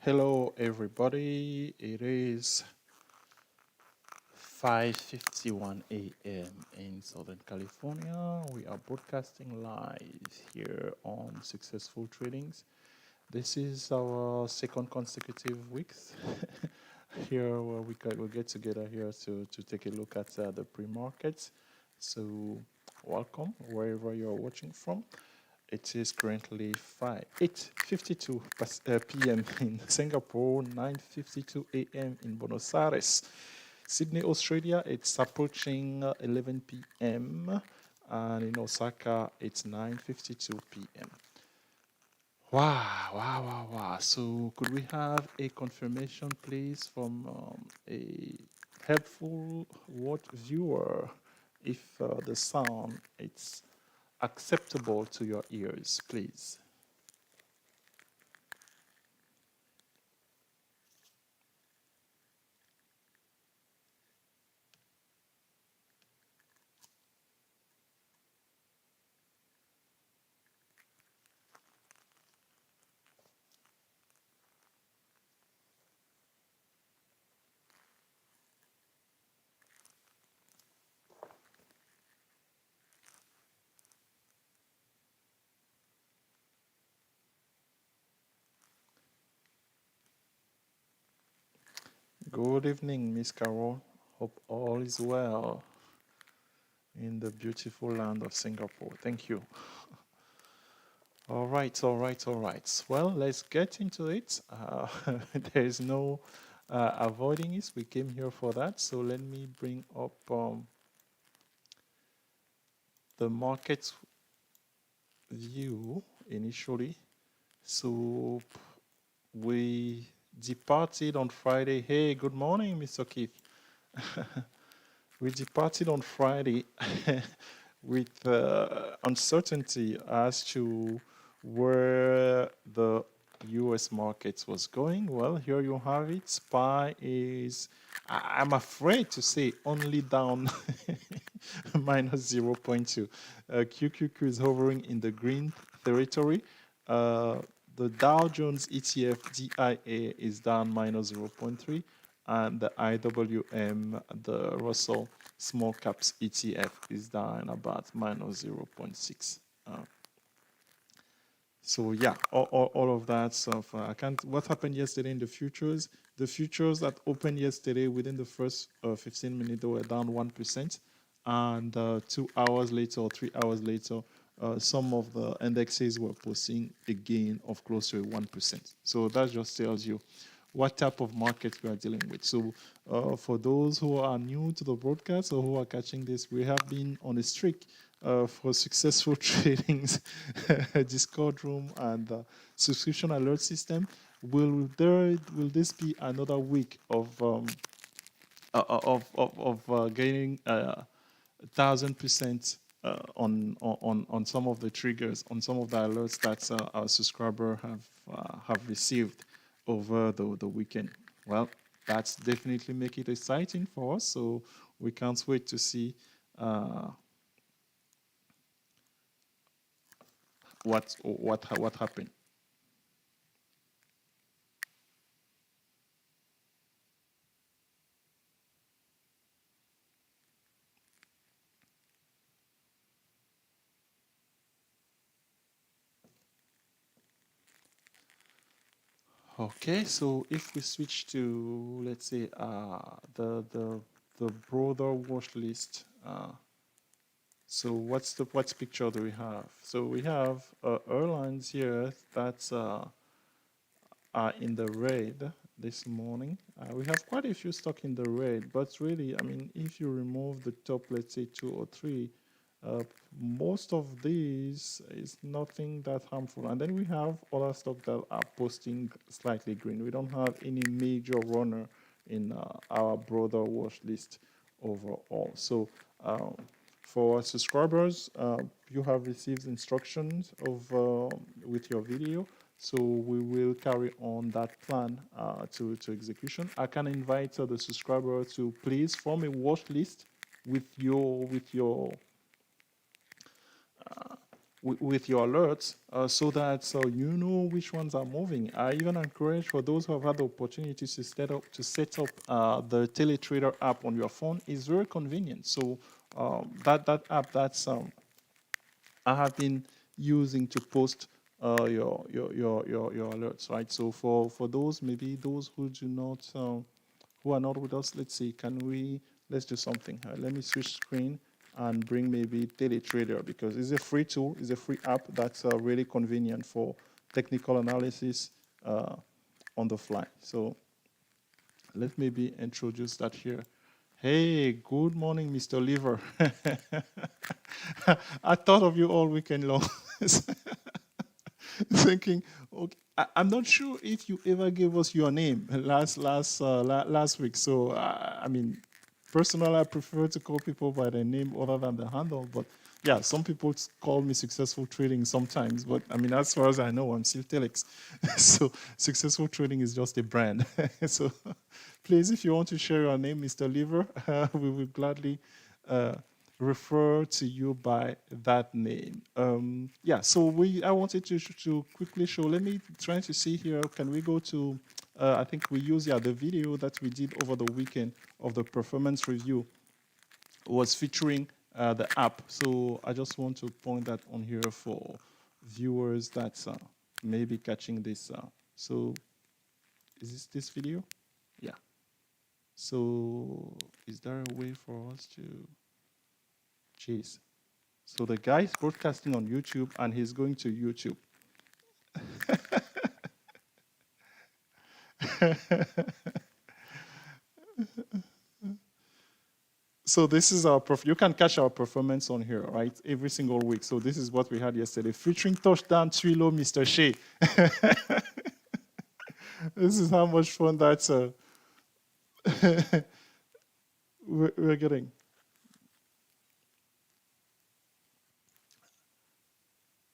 Hello everybody, it is 5:51 a.m. in Southern California. We are broadcasting live here on Successful Tradings. This is our second consecutive weeks here where we'll get together here to take a look at the pre-markets. So welcome wherever you're watching from. It is currently 8:52 p.m. in Singapore, 9:52 a.m. in Buenos Aires. Sydney, Australia, it's approaching 11 p.m. and in Osaka, it's 9:52 p.m. Wow. So could we have a confirmation, please, from a helpful watch viewer if the sound it's acceptable to your ears, please? Good evening, Miss Carol. Hope all is well in the beautiful land of Singapore. Thank you. All right. Well, let's get into it. There is no avoiding it. We came here for that. So let me bring up the market view initially. So we departed on Friday. Hey, good morning, Mr. Keith. We departed on Friday with uncertainty as to where the US markets was going. Well, here you have it. SPY is, I'm afraid to say, only down minus 0.2. QQQ is hovering in the green territory. The Dow Jones ETF DIA is down minus 0.3, and the IWM, the Russell Small Caps ETF, is down about minus 0.6. So yeah, all of that stuff. I can't. What happened yesterday in the futures? The futures that opened yesterday within the first 15 minutes, they were down 1%, and 2 hours later or 3 hours later, some of the indexes were posting a gain of close to 1%. So that just tells you what type of market we are dealing with. So for those who are new to the broadcast or who are catching this, we have been on a streak for successful tradings, Discord room, and subscription alert system. Will this be another week of gaining 1,000% on some of the triggers, on some of the alerts that our subscriber have received over the weekend? Well, that's definitely make it exciting for us. So we can't wait to see what happened. Okay, so if we switch to, let's say, the broader watch list. So what picture do we have? So we have airlines here that are in the red this morning. We have quite a few stock in the red, but really, I mean, if you remove the top, let's say 2 or 3, uh, most of these is nothing that harmful. And then we have other stock that are posting slightly green. We don't have any major runner in our broader watch list overall. So for our subscribers, you have received instructions of with your video. So we will carry on that plan to execution. I can invite the subscriber to please form a watch list with your with your alerts so that you know which ones are moving. I even encourage for those who have had the opportunity to set up the teletrader app on your phone is very convenient. So that app I have been using to post your alerts, right? So for those, maybe those who do not who are not with us, let's see, let's do something. Let me switch screen and bring maybe teletrader because it's a free tool, it's a free app that's really convenient for technical analysis on the fly. So let's maybe introduce that here. Hey, good morning, Mr. Liver. I thought of you all weekend long, thinking, okay, I'm not sure if you ever gave us your name last week. So, I mean, personally, I prefer to call people by their name other than the handle. But yeah, some people call me Successful Trading sometimes. But I mean, as far as I know, I'm still Telex. So, Successful Trading is just a brand. So, please, if you want to share your name, Mr. Liver, we will gladly refer to you by that name. Yeah, so I wanted to quickly show. Let me try to see here. Can we go to? I think we use the video that we did over the weekend of the performance review was featuring the app. So I just want to point that on here for viewers that may be catching this. So is this video? Yeah. So is there a way for us to? Jeez. So the guy is broadcasting on YouTube and he's going to YouTube. So this is you can catch our performance on here, right? Every single week. So this is what we had yesterday, featuring touchdown Twilo, Mr. Shea. This is how much fun that's we're getting.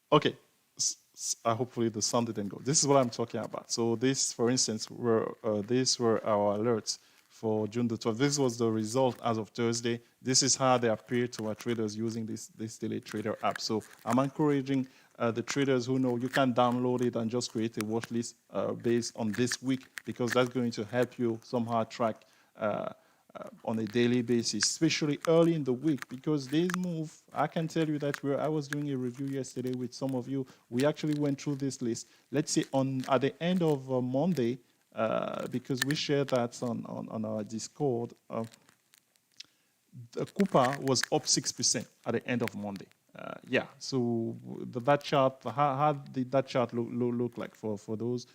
Okay. Hopefully the sound didn't go. This is what I'm talking about. So this, for instance, these were our alerts for June the 12th. This was the result as of Thursday. This is how they appear to our traders using this daily trader app. So I'm encouraging the traders who know you can download it and just create a watch list based on this week because that's going to help you somehow track on a daily basis, especially early in the week, because these move. I can tell you that I was doing a review yesterday with some of you. We actually went through this list. Let's say at the end of Monday, because we shared that on our Discord. The Cooper was up 6% at the end of Monday. Yeah, so that chart, how did that chart look like for those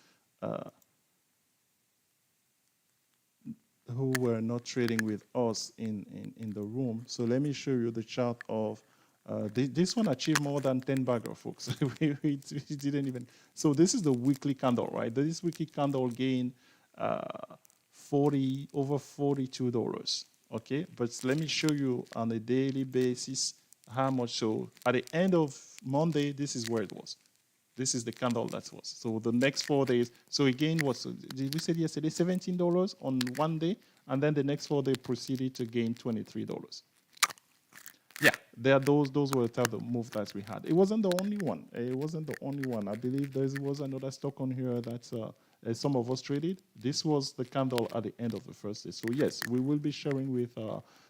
who were not trading with us in the room? So let me show you the chart of this one achieved more than 10 bagger, folks. we didn't even. So this is the weekly candle, right? This weekly candle gained over $42. Okay, but let me show you on a daily basis how much. So at the end of Monday, this is where it was. This is the candle that was. So the next 4 days, so again, did we say yesterday? $17 on one day, and then the next 4 days proceeded to gain $23. Yeah, those were the type of move that we had. It wasn't the only one. It wasn't the only one. I believe there was another stock on here that some of us traded. This was the candle at the end of the first day. So yes, we will be sharing with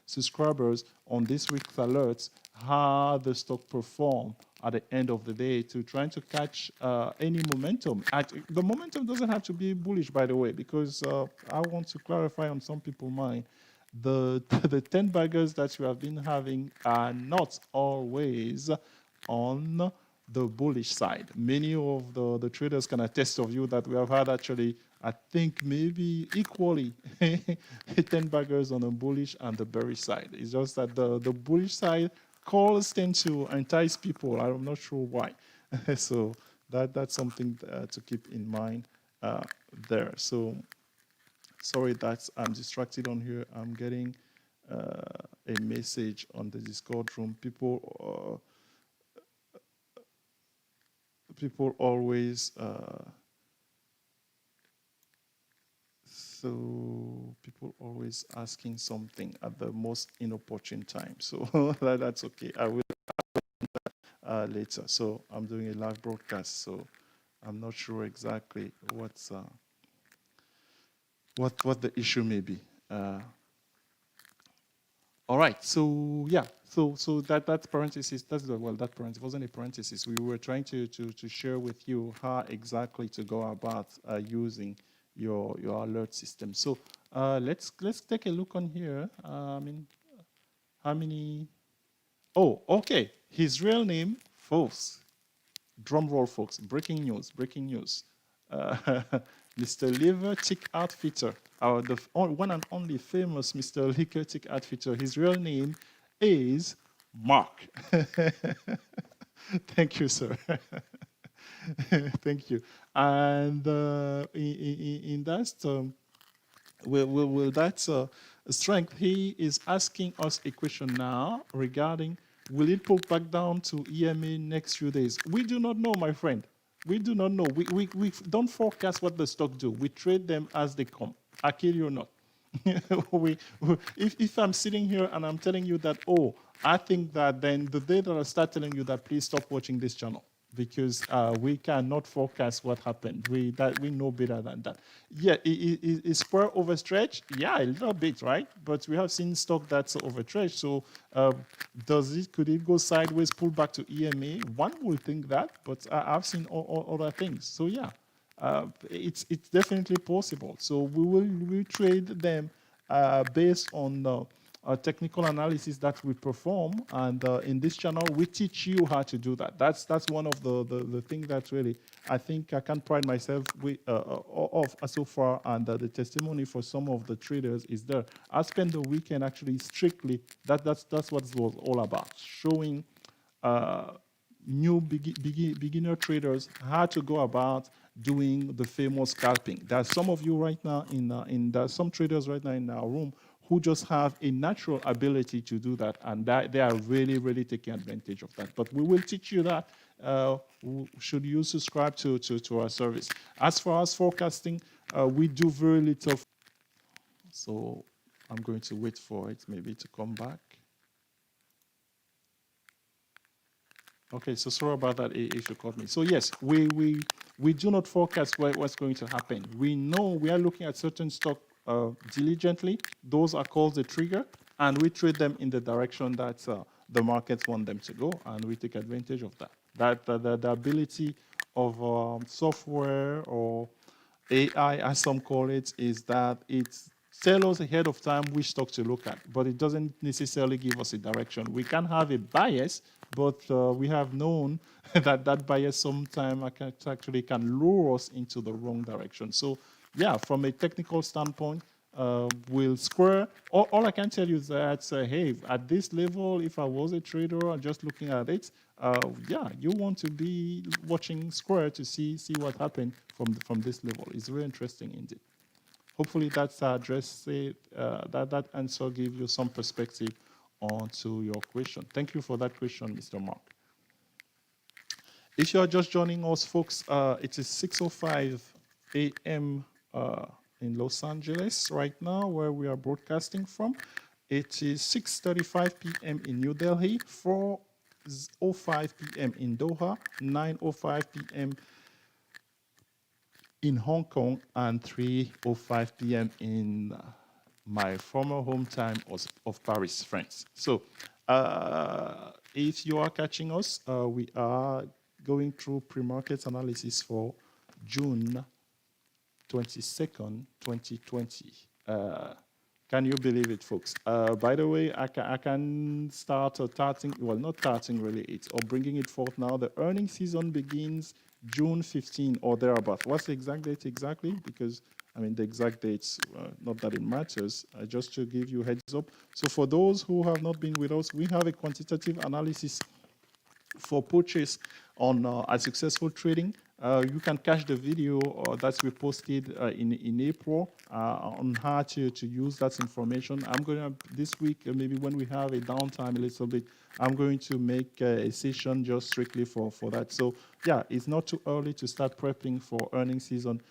subscribers on this week's alerts how the stock performed at the end of the day to trying to catch any momentum. The momentum doesn't have to be bullish, by the way, because I want to clarify on some people's mind the 10 baggers that you have been having are not always on the bullish side. Many of the traders can attest of you that we have had actually, I think maybe equally 10 baggers on the bullish and the bearish side. It's just that the bullish side calls tend to entice people. I'm not sure why. So that's something to keep in mind there. So sorry that I'm distracted on here. I'm getting a message on the Discord room. People always people always asking something at the most inopportune time. So that's okay. later. So I'm doing a live broadcast, so I'm not sure exactly what the issue may be. All right, so yeah, so that parenthesis, that parenthesis wasn't a parenthesis. We were trying to share with you how exactly to go about using your alert system. So let's take a look on here. I mean, how many? Oh, okay. His real name, folks. Drum roll, folks. Breaking news. Breaking news. Mr. Liver Tick Outfitter, the one and only famous Mr. Liver Tick Outfitter. His real name is Mark. Thank you, sir. Thank you. And in that will that strength, he is asking us a question now regarding, will it pull back down to EMA next few days? We do not know, my friend. We do not know. We don't forecast what the stock do. We trade them as they come. I kill you or not. If I'm sitting here and I'm telling you that, oh, I think that, then the day that I start telling you that, please stop watching this channel, because we cannot forecast what happened. We know better than that. Yeah, is Spur overstretched? Yeah, a little bit, right? But we have seen stock that's overstretched. So could it go sideways, pull back to EMA? One would think that, but I've seen all other things. So yeah, it's definitely possible. So we trade them based on technical analysis that we perform, and in this channel we teach you how to do that. That's one of the things that really I think I can pride myself with of so far, and the testimony for some of the traders is there. I spent the weekend actually strictly that's what it was all about, showing new beginner traders how to go about doing the famous scalping. There's some of you right now there's some traders right now in our room who just have a natural ability to do that, and that they are really taking advantage of that. But we will teach you that should you subscribe to our service. As far as forecasting, we do very little. So I'm going to wait for it maybe to come back. Okay, so sorry about that if you caught me. So yes, we do not forecast what's going to happen. We know we are looking at certain stock diligently. Those are called the trigger, and we trade them in the direction that the markets want them to go, and we take advantage of that. The ability of software or AI, as some call it, is that it's tell us ahead of time which stock to look at, but it doesn't necessarily give us a direction. We can have a bias, but we have known that bias sometimes actually can lure us into the wrong direction. So yeah, from a technical standpoint, we'll square. All I can tell you is that, hey, at this level, if I was a trader and just looking at it, yeah, you want to be watching square to see what happened from this level. It's very interesting indeed. Hopefully that's addressed that answer gave you some perspective onto your question. Thank you for that question, Mr. Mark. If you are just joining us, folks, it is 6:05 a.m. In Los Angeles right now, where we are broadcasting from. It is 6:35 p.m. in New Delhi, 4:05 p.m. in Doha, 9:05 p.m. in Hong Kong, and 3:05 p.m. in my former hometown of Paris, France. So if you are catching us, we are going through pre-market analysis for June 22nd, 2020. Can you believe it, folks? By the way, I can start starting, well, not starting really, it's or bringing it forth now. The earnings season begins June 15 or thereabout. What's the exact date exactly? Because, I mean, the exact dates, not that it matters, just to give you heads up. So for those who have not been with us, we have a quantitative analysis for purchase on successful trading. You can catch the video that's we posted in April on how to use that information. I'm going to, this week, maybe when we have a downtime a little bit, I'm going to make a session just strictly for that. So yeah, it's not too early to start prepping for earnings season,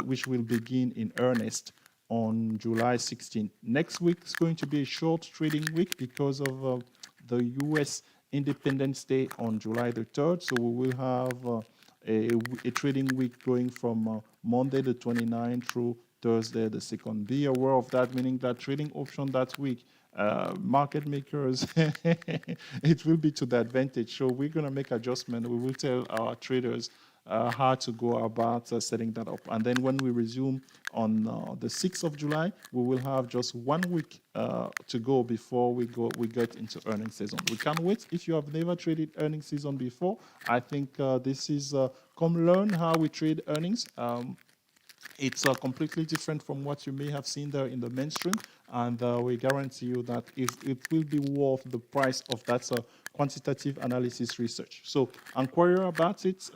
which will begin in earnest on July 16th. Next week is going to be a short trading week because of the US Independence Day on July the 3rd. So we will have a trading week going from Monday the 29th through Thursday the 2nd. Be aware of that, meaning that trading option that week, market makers, it will be to the advantage. So we're going to make adjustment. We will tell our traders how to go about setting that up. And then when we resume on the 6th of July, we will have just 1 week to go before we get into earnings season. We can't wait. If you have never traded earnings season before, I think this is come learn how we trade earnings. It's completely different from what you may have seen there in the mainstream, and we guarantee you that it will be worth the price of that quantitative analysis research. So inquire about it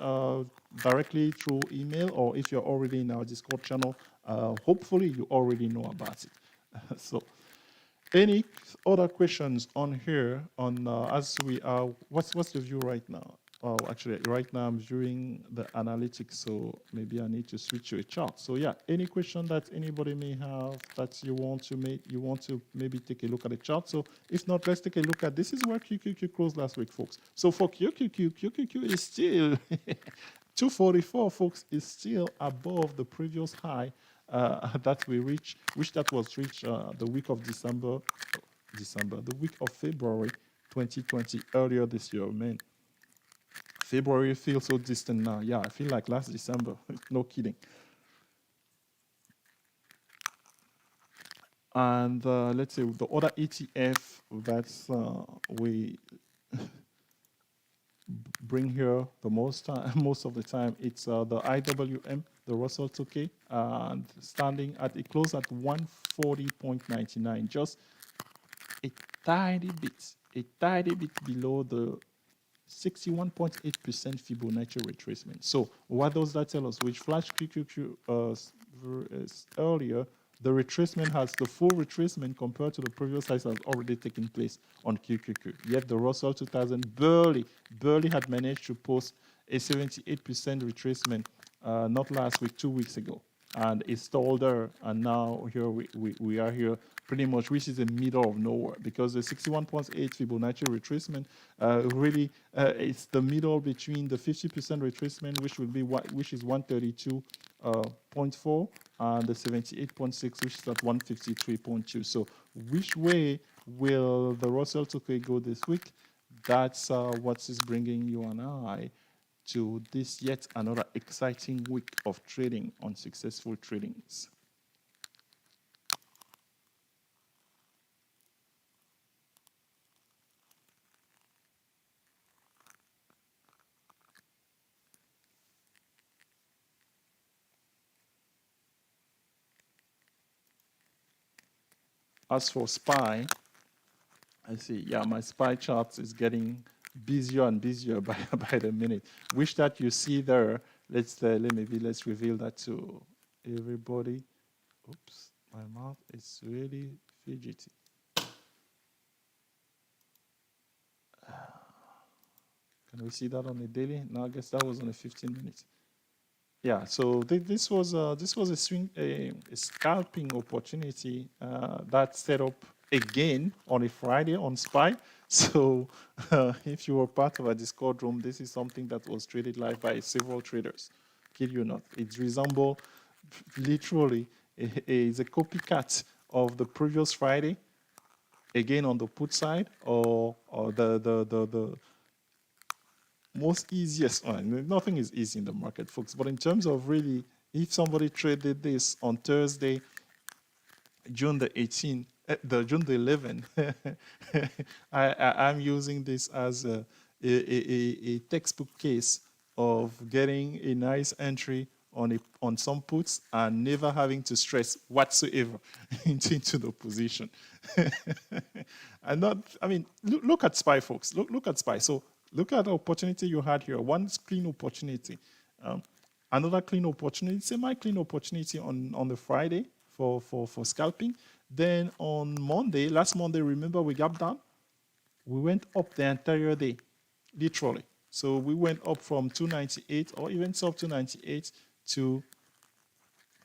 directly through email, or if you're already in our Discord channel, hopefully you already know about it. So any other questions on here on as we are, what's the view right now? Oh, actually, right now I'm viewing the analytics, so maybe I need to switch to a chart. So yeah, any question that anybody may have that you want to maybe take a look at the chart. So if not, let's take a look at this is where QQQ closed last week, folks. So for QQQ is still 244, folks, is still above the previous high that we reached, which that was reached the week of the week of February 2020, earlier this year, man. February feels so distant now. Yeah, I feel like last December. No kidding. And let's say the other ETF that we bring here the most time, most of the time, it's the IWM, the Russell 2K, and standing at it closed at 140.99, just a tiny bit below the 61.8% Fibonacci retracement. So what does that tell us? Which flash QQQ earlier, the retracement has the full retracement compared to the previous highs has already taken place on QQQ. Yet the Russell 2000 barely had managed to post a 78% retracement not last week, 2 weeks ago. And it stalled there, and now here we are here pretty much, which is the middle of nowhere, because the 61.8 Fibonacci retracement really it's the middle between the 50% retracement, which is 132.4, and the 78.6, which is at 153.2. So which way will the Russell 2K go this week? That's what is bringing you and I to this yet another exciting week of trading on Successful Tradings. As for SPY, I see, yeah, my SPY chart is getting busier and busier by the minute. Wish that you see there. Let's reveal that to everybody. Oops, my mouth is really fidgety. Can we see that on the daily? No, I guess that was on the 15 minutes. Yeah, so this was a scalping opportunity that set up again on a Friday on SPY. So if you were part of a Discord room, this is something that was traded live by several traders. Kid you not, it resembles literally is a copycat of the previous Friday, again on the put side, or the most easiest one. Nothing is easy in the market, folks. But in terms of really, if somebody traded this on Thursday, June the 18th, June the 11th, I'm using this as a textbook case of getting a nice entry on some puts and never having to stress whatsoever into the position. Look at SPY, folks. Look at SPY. So look at the opportunity you had here. One clean opportunity. Another clean opportunity, semi-clean opportunity on the Friday for scalping. Then on Monday, last Monday, remember we gapped down? We went up the entire day, literally. So we went up from 298 or even sub 298 to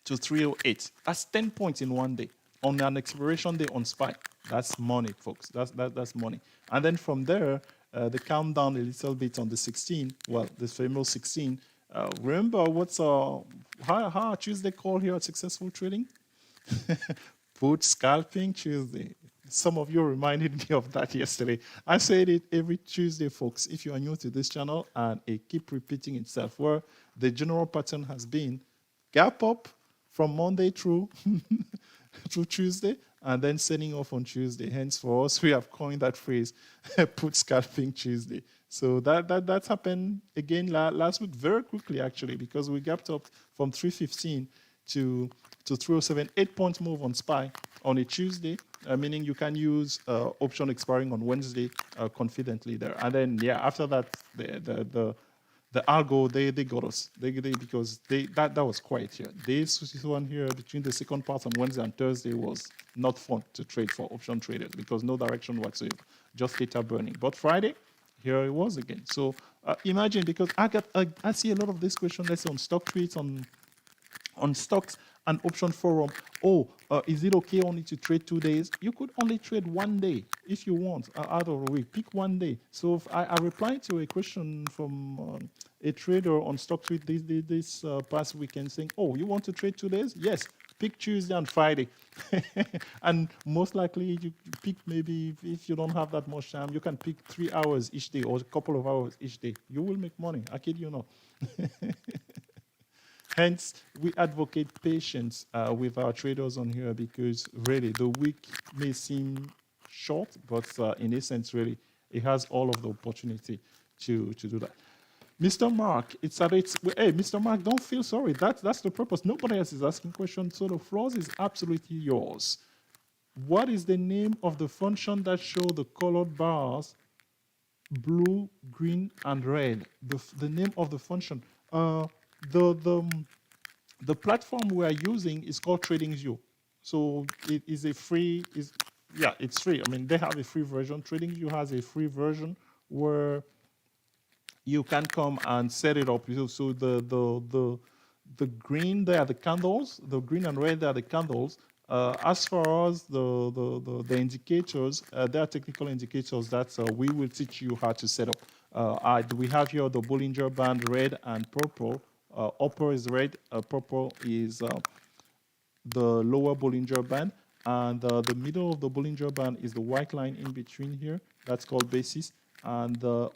308. That's 10 points in one day on an expiration day on SPY. That's money, folks. That's money. And then from there, the countdown a little bit on the 16, well, the famous 16. Remember what's how Tuesday called here at Successful Trading? Put scalping Tuesday. Some of you reminded me of that yesterday. I said it every Tuesday, folks. If you are new to this channel, and it keep repeating itself, where the general pattern has been gap up from Monday through through Tuesday, and then setting off on Tuesday. Hence, for us, we have coined that phrase, put scalping Tuesday. So that happened again last week very quickly, actually, because we gapped up from 315 to 307, 8-point move on SPY on a Tuesday, meaning you can use option expiring on Wednesday confidently there. And then, yeah, after that, the algo, they got us. Because that was quiet here. This one here between the second part on Wednesday and Thursday was not fun to trade for option traders because no direction whatsoever, just data burning. But Friday, here it was again. So imagine, because I see a lot of this question, let's say on stock tweets, on stocks and option forum. Oh, is it okay only to trade 2 days? You could only trade 1 day if you want out of a week. Pick 1 day. So if I replied to a question from a trader on stock tweet this past weekend saying, oh, you want to trade 2 days? Yes. Pick Tuesday and Friday. And most likely you pick, maybe if you don't have that much time, you can pick 3 hours each day or a couple of hours each day. You will make money. I kid you not. Hence, we advocate patience with our traders on here, because really the week may seem short, but in essence, really, it has all of the opportunity to do that. Mr. Mark, hey, Mr. Mark, don't feel sorry. That's the purpose. Nobody else is asking questions, so the floor is absolutely yours. What is the name of the function that show the colored bars, blue, green, and red? The name of the function. The platform we are using is called TradingView. So it is a free, it's free. I mean, they have a free version. TradingView has a free version where you can come and set it up. So the green, they are the candles. The green and red, they are the candles. As far as the indicators, there are technical indicators that we will teach you how to set up. We have here the Bollinger Band, red and purple. Upper is red, purple is the lower Bollinger Band, and the middle of the Bollinger Band is the white line in between here. That's called basis. And the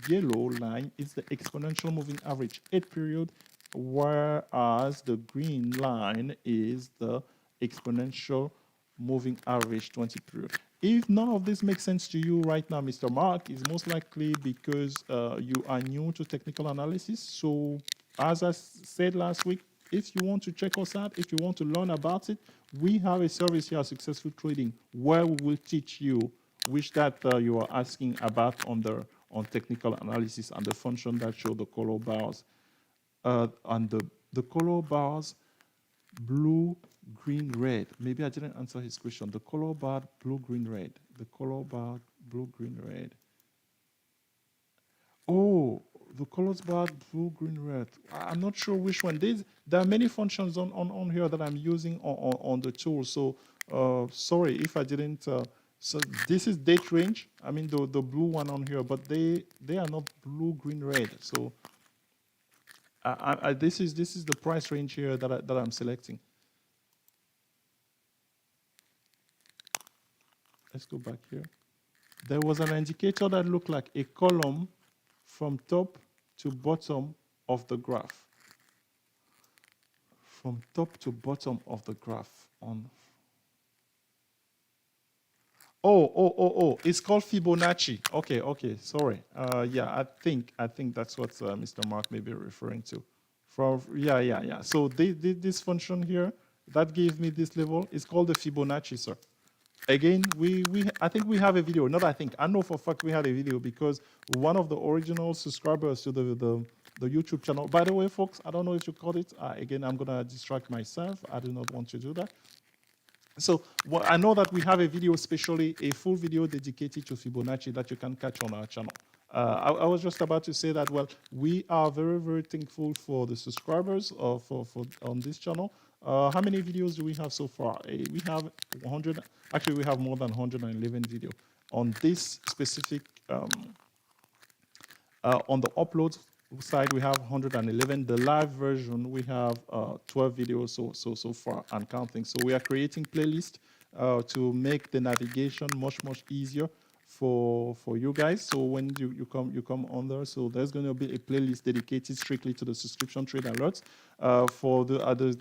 yellow line is the exponential moving average 8 period, whereas the green line is the exponential moving average 20 period. If none of this makes sense to you right now, Mr. Mark, it's most likely because you are new to technical analysis. So as I said last week, if you want to check us out, if you want to learn about it, we have a service here at Successful Trading where we will teach you, which that you are asking about on technical analysis, and the function that show the color bars. And the color bars, blue, green, red. Maybe I didn't answer his question. The color bar, blue, green, red. The color bar, blue, green, red. Oh, the colors bar, blue, green, red. I'm not sure which one. There are many functions on here that I'm using on the tool. So sorry if I didn't. So this is date range. I mean the blue one on here, but they are not blue, green, red. So this is the price range here that I'm selecting. Let's go back here. There was an indicator that looked like a column from top to bottom of the graph. From top to bottom of the graph on. Oh, it's called Fibonacci. Okay, sorry. Yeah, I think that's what Mr. Mark may be referring to. Yeah. So this function here, that gave me this level, is called the Fibonacci, sir. Again, I think we have a video. Not I think. I know for a fact we had a video, because one of the original subscribers to the YouTube channel. By the way, folks, I don't know if you caught it. Again, I'm gonna distract myself. I do not want to do that. So I know that we have a video, especially a full video dedicated to Fibonacci that you can catch on our channel. I was just about to say that, well, we are very, very thankful for the subscribers on this channel. How many videos do we have so far? We have 100. Actually, we have more than 111 videos on this specific on the upload side, we have 111. The live version, we have 12 videos so far and counting. So we are creating playlists to make the navigation much easier for you guys. So when you come on there, so there's going to be a playlist dedicated strictly to the subscription trade alerts. For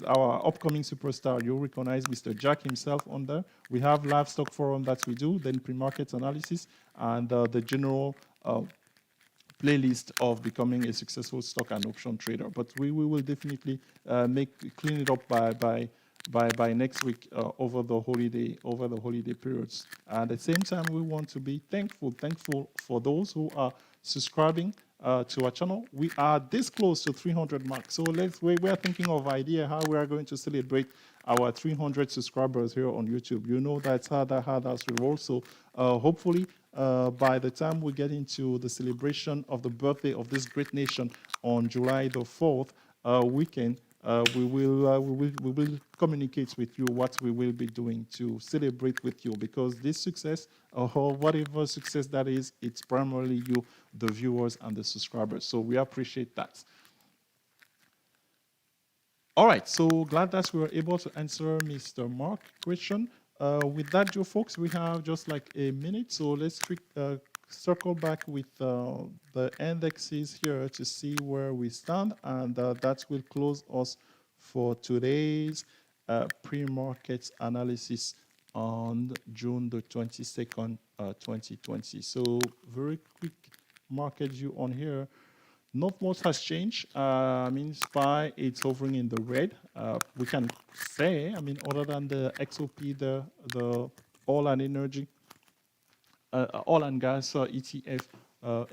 our upcoming superstar, you'll recognize Mr. Jack himself on there. We have live stock forum that we do, then pre-market analysis, and the general playlist of becoming a successful stock and option trader. But we will definitely clean it up by next week over the holiday periods. At the same time, we want to be thankful for those who are subscribing to our channel. We are this close to 300 mark. So we are thinking of idea how we are going to celebrate our 300 subscribers here on YouTube. You know that's how that's we roll. So hopefully by the time we get into the celebration of the birthday of this great nation on July the 4th weekend, we will communicate with you what we will be doing to celebrate with you, because this success or whatever success that is, it's primarily you, the viewers and the subscribers. So we appreciate that. All right, so glad that we were able to answer Mr. Mark's question. With that, Joe folks, we have just like a minute, so let's circle back with the indexes here to see where we stand, and that will close us for today's pre-market analysis on June the 22nd, 2020. So very quick market view on here. Not much has changed. I mean, SPY, it's hovering in the red. We can say, I mean, other than the XOP, the oil and energy, oil and gas ETF,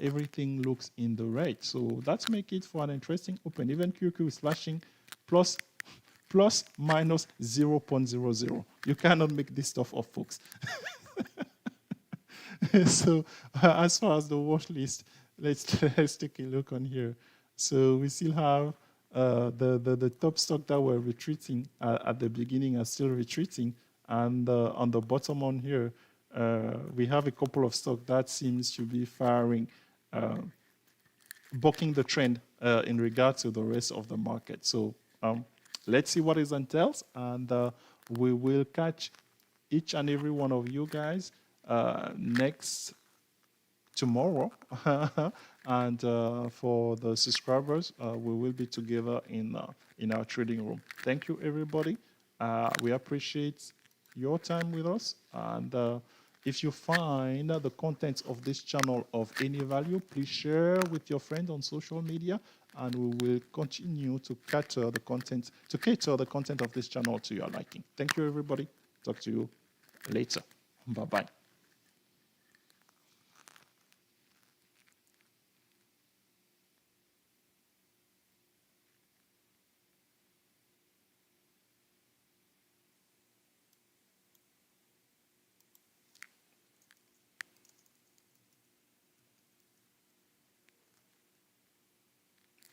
everything looks in the red. So that's make it for an interesting open. Even QQ is flashing plus minus 0.00. You cannot make this stuff up, folks. So as far as the watch list, let's take a look on here. So we still have the top stock that were retreating at the beginning are still retreating, and on the bottom on here, we have a couple of stock that seems to be firing, bucking the trend in regard to the rest of the market. So let's see what is entails, and we will catch each and every one of you guys next tomorrow. And for the subscribers, we will be together in our trading room. Thank you, everybody. We appreciate your time with us, and if you find the contents of this channel of any value, please share with your friends on social media, and we will continue to cater the content of this channel to your liking. Thank you, everybody. Talk to you later. Bye-bye.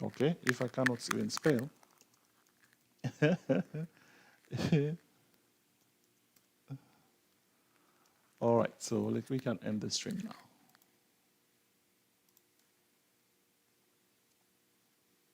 Okay, if I cannot even spell. All right, so we can end the stream now.